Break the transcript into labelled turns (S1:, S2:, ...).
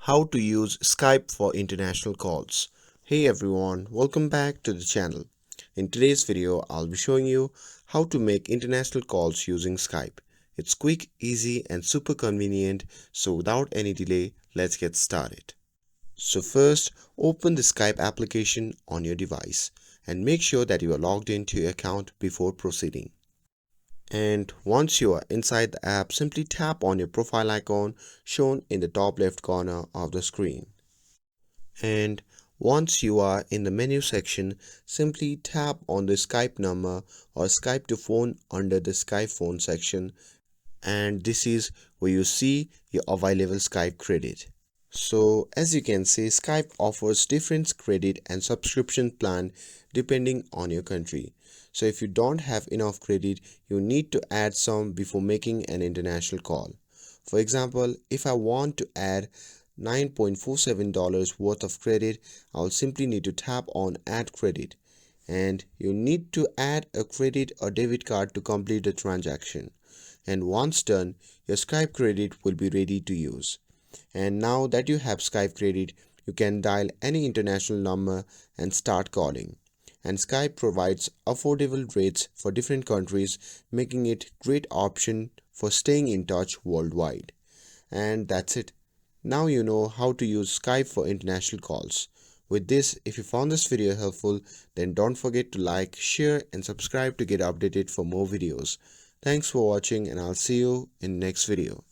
S1: How to use Skype for international calls. Hey everyone, welcome back to the channel. In today's video, I'll be showing you how to make international calls using Skype. It's quick, easy and super convenient, so without any delay, let's get started. So first, open the Skype application on your device and make sure that you are logged into your account before proceeding. And once you are inside the app, simply tap on your profile icon shown in the top left corner of the screen. And once you are in the menu section, simply tap on the Skype number or Skype to phone under the Skype phone section, and this is where you see your available Skype credit. So as you can see, Skype offers different credit and subscription plan depending on your country. So if you don't have enough credit, you need to add some before making an international call. For example, if I want to add $9.47 worth of credit, I'll simply need to tap on add credit, and you need to add a credit or debit card to complete the transaction. And once done, your Skype credit will be ready to use. And now that you have Skype credit, you can dial any international number and start calling. And Skype provides affordable rates for different countries, making it a great option for staying in touch worldwide. And that's it. Now you know how to use Skype for international calls. With this, if you found this video helpful, then don't forget to like, share and subscribe to get updated for more videos. Thanks for watching and I'll see you in next video.